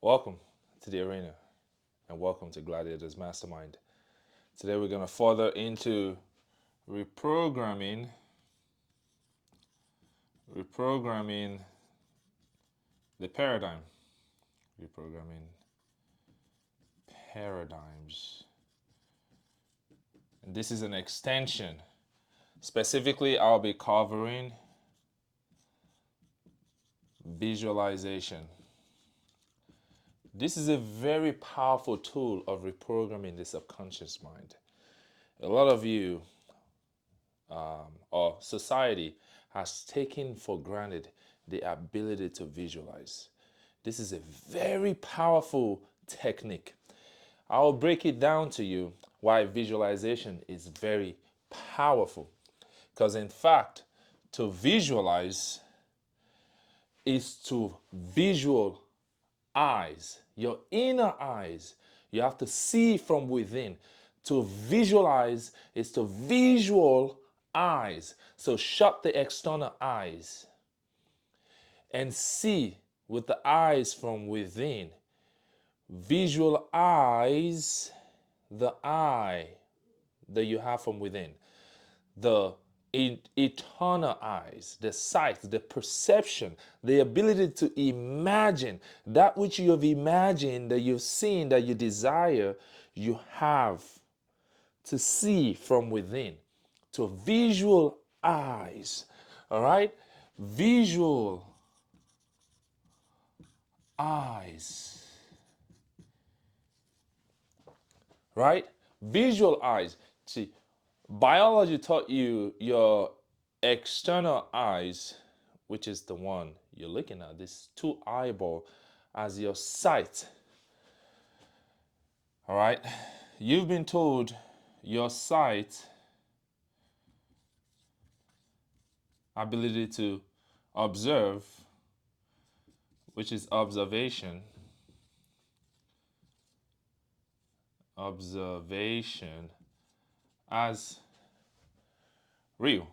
Welcome to the arena and welcome to Gladiators Mastermind. Today we're going to further into reprogramming the paradigm. Reprogramming paradigms. And this is an extension. Specifically, I'll be covering visualization. This is a very powerful tool of reprogramming the subconscious mind. A lot of you or society has taken for granted the ability to visualize. This is a very powerful technique. I'll break it down to you why visualization is very powerful. Because in fact, to visualize is to visual eyes, your inner eyes. You have to see from within. To visualize is to visual eyes. So shut the external eyes and see with the eyes from within. Visualize the eye that you have from within. The eternal eyes, the sight, the perception, the ability to imagine that which you have imagined, that you've seen, that you desire, you have to see from within. To visual eyes, all right? Visual eyes, right? Visual eyes. See, biology taught you your external eyes, which is the one you're looking at, this two eyeball, as your sight. All right? You've been told your sight, ability to observe, which is observation, as real.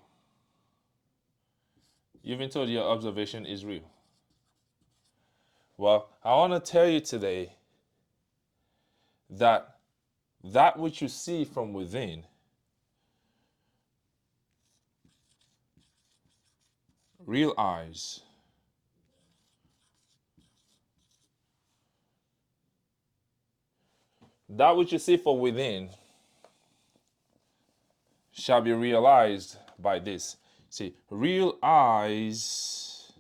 You've been told your observation is real. Well, I want to tell you today that which you see from within, real eyes, that which you see from within shall be realized by this. See, real eyes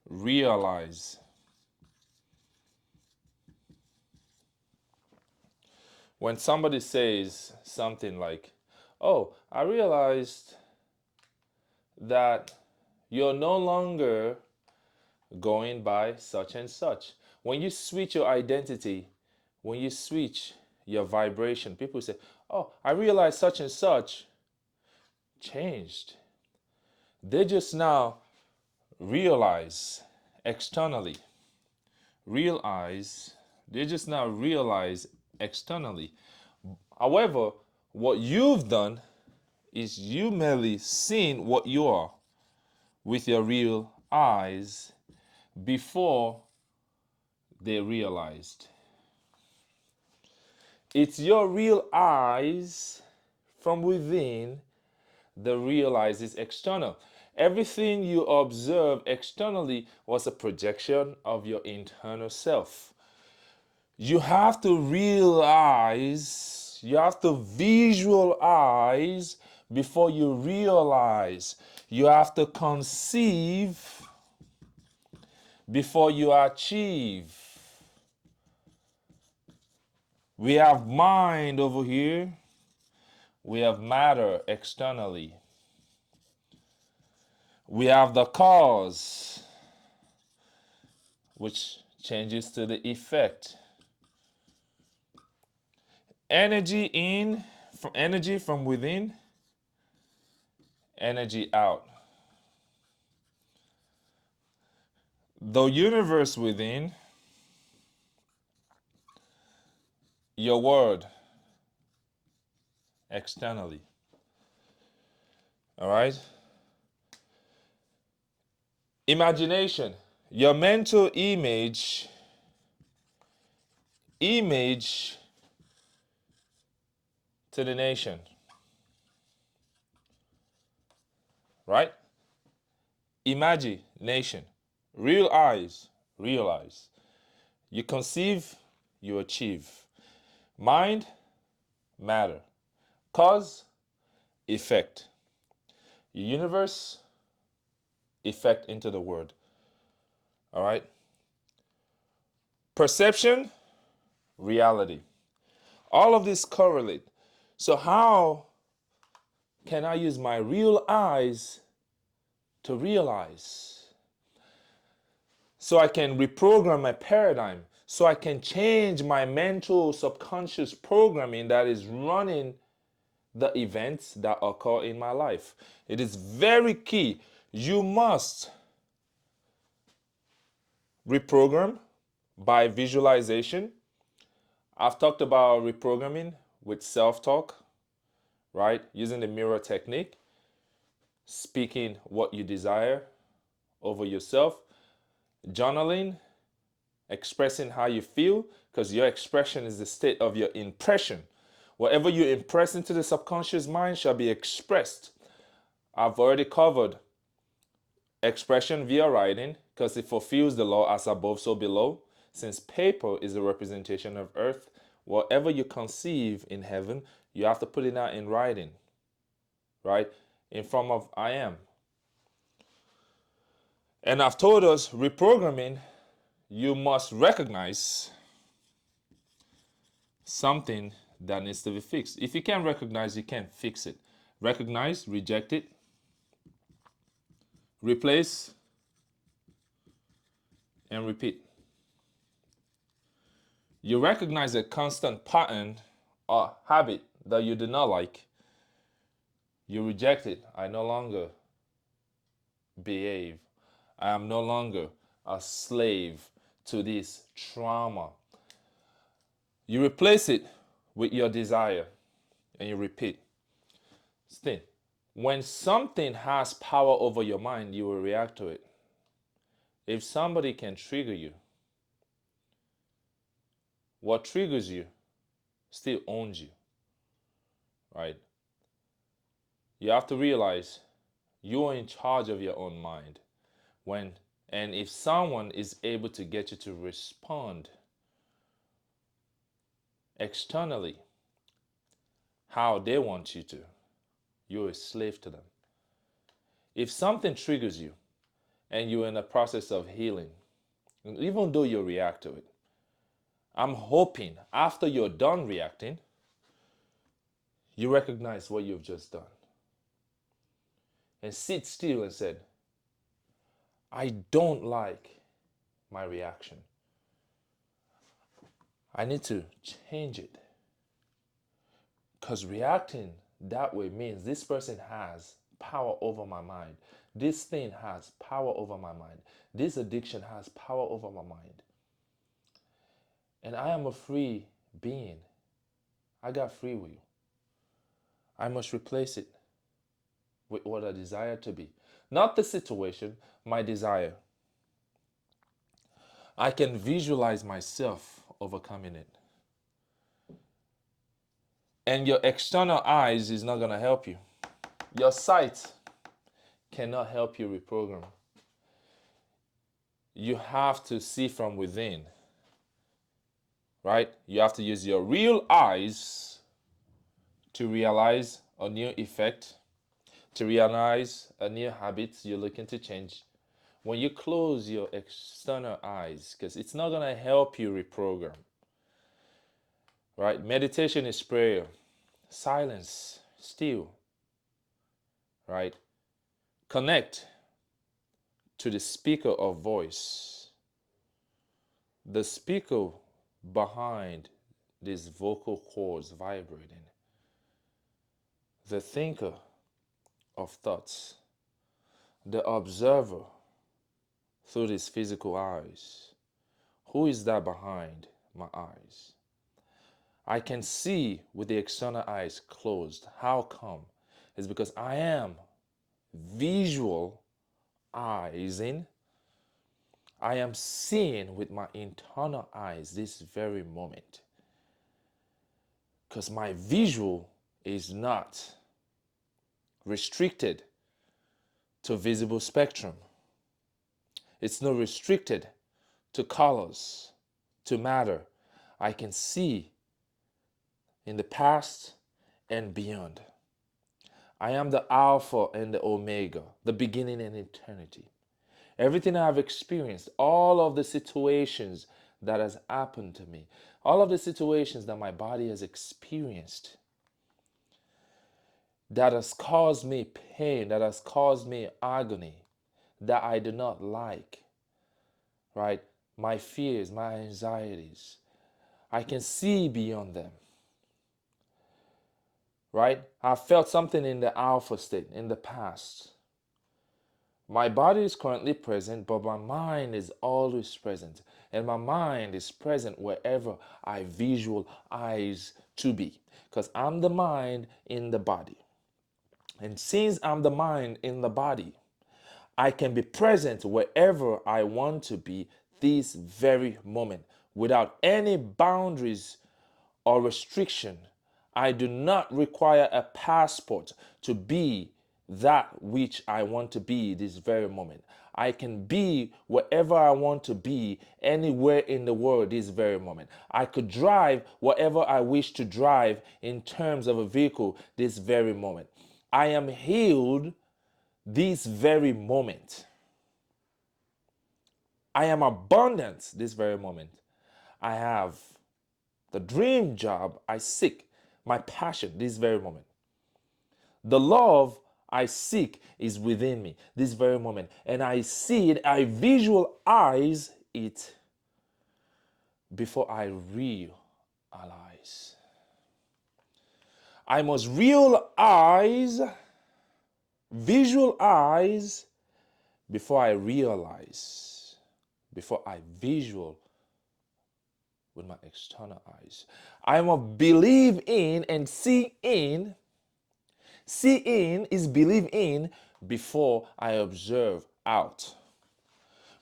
realize. When somebody says something like, oh, I realized that you're no longer going by such and such. When you switch your identity, when you switch your vibration, people say, oh, I realized such and such changed. They just now realize externally. They just now realize externally. However, what you've done is you merely seen what you are with your real eyes before they realized. It's your real eyes from within that realizes external. Everything you observe externally was a projection of your internal self. You have to realize, you have to visualize before you realize. You have to conceive before you achieve. We have mind over here. We have matter externally. We have the cause, which changes to the effect. Energy from within, energy out. The universe within, your word externally. All right? Imagination, your mental image image to the nation, right? Imagination, real eyes, realize. You conceive, you achieve. Mind, matter. Cause, effect. Universe, effect into the word. All right? Perception, reality. All of this correlate. So how can I use my real eyes to realize? So I can reprogram my paradigm. So I can change my mental subconscious programming that is running the events that occur in my life. It is very key. You must reprogram by visualization. I've talked about reprogramming with self-talk, right? Using the mirror technique, speaking what you desire over yourself, journaling, expressing how you feel, because your expression is the state of your impression. Whatever you impress into the subconscious mind shall be expressed. I've already covered expression via writing because it fulfills the law as above, so below. Since paper is a representation of earth, whatever you conceive in heaven, you have to put it out in writing, right? In form of I am. And I've told us reprogramming, you must recognize something that needs to be fixed. If you can't recognize, you can't fix it. Recognize, reject it, replace, and repeat. You recognize a constant pattern or habit that you do not like. You reject it. I no longer behave. I am no longer a slave to this trauma. You replace it with your desire and you repeat. Still, when something has power over your mind, you will react to it. If somebody can trigger you, what triggers you still owns you, right? You have to realize you're in charge of your own mind. And if someone is able to get you to respond externally how they want you to, you're a slave to them. If something triggers you and you're in a process of healing, even though you react to it, I'm hoping after you're done reacting, you recognize what you've just done and sit still and said, I don't like my reaction. I need to change it. Because reacting that way means this person has power over my mind. This thing has power over my mind. This addiction has power over my mind. And I am a free being. I got free will. I must replace it with what I desire to be. Not the situation, my desire. I can visualize myself overcoming it. And your external eyes is not going to help you. Your sight cannot help you reprogram. You have to see from within, right? You have to use your real eyes to realize a new effect, to realize a new habit you're looking to change. When you close your external eyes, because it's not going to help you reprogram, right? Meditation is prayer. Silence, still, right? Connect to the speaker of voice. The speaker behind these vocal cords vibrating. The thinker of thoughts. The observer through these physical eyes. Who is that behind my eyes? I can see with the external eyes closed. How come? It's because I am visual eyes in. I am seeing with my internal eyes this very moment. Because my visual is not restricted to visible spectrum. It's not restricted to colors, to matter. I can see in the past and beyond. I am the Alpha and the Omega, the beginning and eternity. Everything I've experienced, all of the situations that has happened to me, all of the situations that my body has experienced, that has caused me pain, that has caused me agony, that I do not like, right? My fears, my anxieties, I can see beyond them, right? I felt something in the alpha state in the past. My body is currently present, but my mind is always present. And my mind is present wherever I visualize to be. Because I'm the mind in the body. And since I'm the mind in the body, I can be present wherever I want to be this very moment without any boundaries or restriction. I do not require a passport to be that which I want to be this very moment. I can be wherever I want to be, anywhere in the world this very moment. I could drive whatever I wish to drive in terms of a vehicle this very moment. I am healed this very moment. I am abundant this very moment. I have the dream job I seek, my passion this very moment. The love I seek is within me this very moment. And I see it, I visualize it before I realize. I must visualize before I realize, before I visual with my external eyes. I must believe in and see in. See in is believe in before I observe out.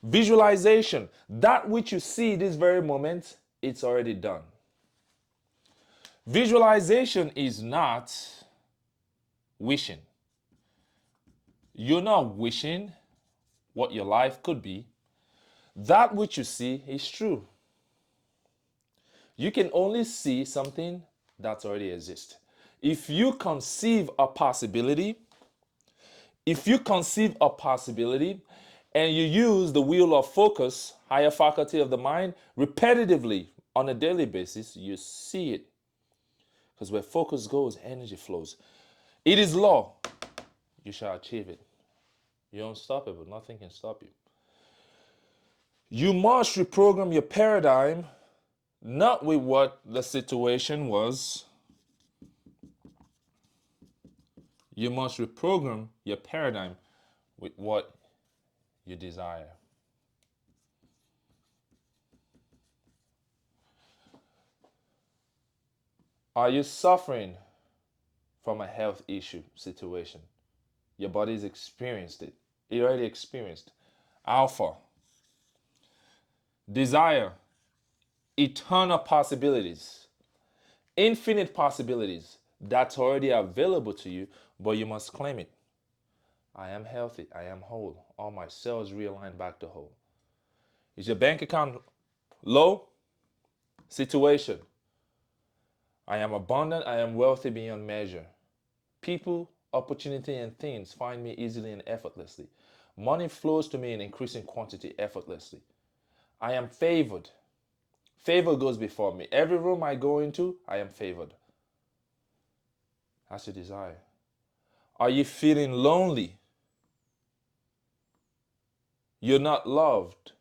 Visualization, that which you see this very moment, it's already done. Visualization is not wishing. You're not wishing what your life could be. That which you see is true. You can only see something that's already exists. If you conceive a possibility, and you use the wheel of focus, higher faculty of the mind, repetitively on a daily basis, you see it. Because where focus goes, energy flows. It is law. You shall achieve it. You're unstoppable. Nothing can stop you. You must reprogram your paradigm, not with what the situation was. You must reprogram your paradigm with what you desire. Are you suffering from a health issue situation? Your body's experienced it. It already experienced. Alpha. Desire. Eternal possibilities. Infinite possibilities. That's already available to you, but you must claim it. I am healthy. I am whole. All my cells realign back to whole. Is your bank account low? Situation. I am abundant. I am wealthy beyond measure. People, opportunity, and things find me easily and effortlessly. Money flows to me in increasing quantity effortlessly. I am favored. Favor goes before me. Every room I go into, I am favored. That's your desire. Are you feeling lonely? You're not loved.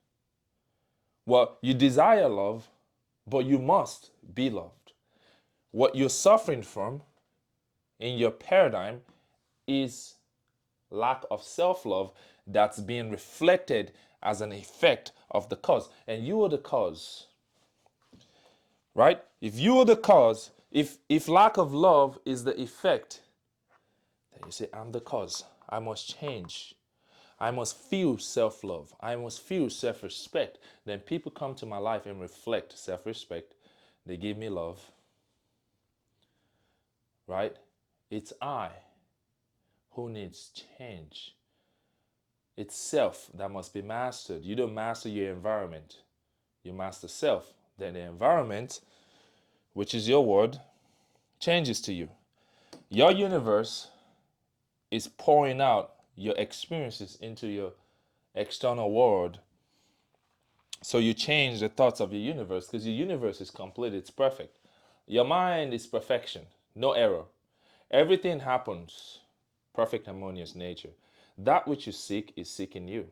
Well, you desire love, but you must be loved. What you're suffering from in your paradigm is lack of self-love that's being reflected as an effect of the cause. And you are the cause. Right? If you are the cause, if lack of love is the effect, then you say, I'm the cause. I must change. I must feel self-love. I must feel self-respect. Then people come to my life and reflect self-respect. They give me love, right? It's I who needs change. It's self that must be mastered. You don't master your environment. You master self. Then the environment, which is your word, changes to you. Your universe is pouring out your experiences into your external world. So you change the thoughts of your universe because your universe is complete, it's perfect. Your mind is perfection, no error. Everything happens, perfect, harmonious nature. That which you seek is seeking you.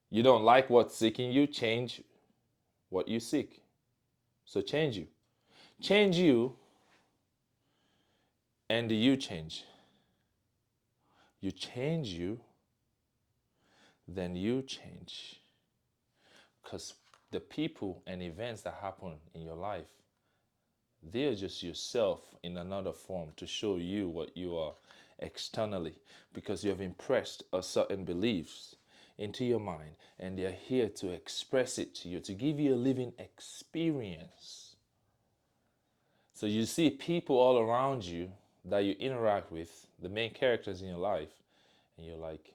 You don't like what's seeking you, change what you seek. So change you. Change you, and you change. You change you, then you change. Because the people and events that happen in your life, they're just yourself in another form to show you what you are externally, because you have impressed a certain beliefs into your mind, and they're here to express it to you, to give you a living experience. So you see people all around you that you interact with, the main characters in your life, and you're like,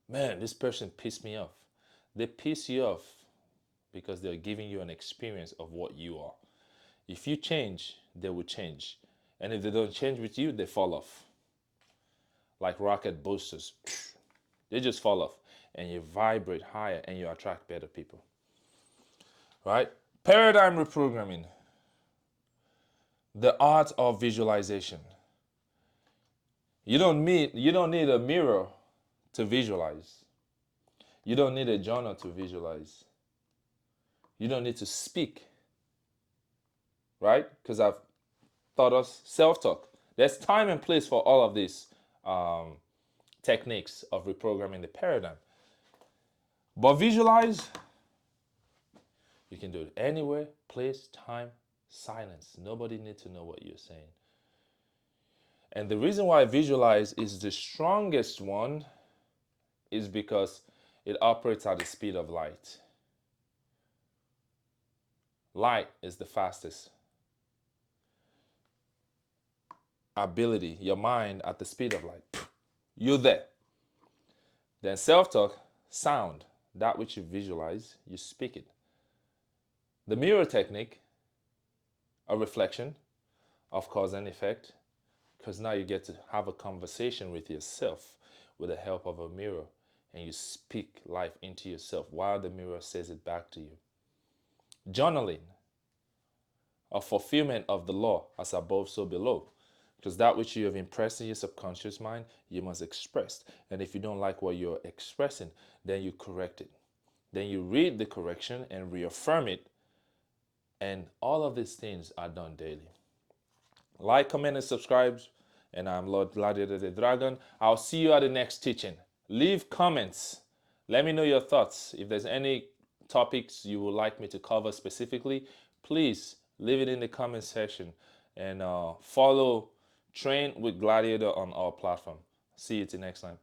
man, this person pissed me off. They piss you off because they're giving you an experience of what you are. If you change, they will change. And if they don't change with you, they fall off. Like rocket boosters. They just fall off. And you vibrate higher and you attract better people. Right? Paradigm reprogramming. The art of visualization. You don't need a mirror to visualize. You don't need a journal to visualize. You don't need to speak. Right? Because I've taught us self-talk. There's time and place for all of these techniques of reprogramming the paradigm. But visualize, you can do it anywhere, place, time, silence. Nobody needs to know what you're saying. And the reason why visualize is the strongest one is because it operates at the speed of light. Light is the fastest ability, your mind at the speed of light. You're there. Then self-talk, sound, that which you visualize, you speak it. The mirror technique, a reflection of cause and effect, because now you get to have a conversation with yourself with the help of a mirror, and you speak life into yourself while the mirror says it back to you. Journaling, a fulfillment of the law, as above, so below. Because that which you have impressed in your subconscious mind, you must express. And if you don't like what you're expressing, then you correct it. Then you read the correction and reaffirm it. And all of these things are done daily. Like, comment, and subscribe. And I'm Lord Gladiator the Dragon. I'll see you at the next teaching. Leave comments. Let me know your thoughts. If there's any topics you would like me to cover specifically, please leave it in the comment section. And follow Train with Gladiator on our platform. See you till next time.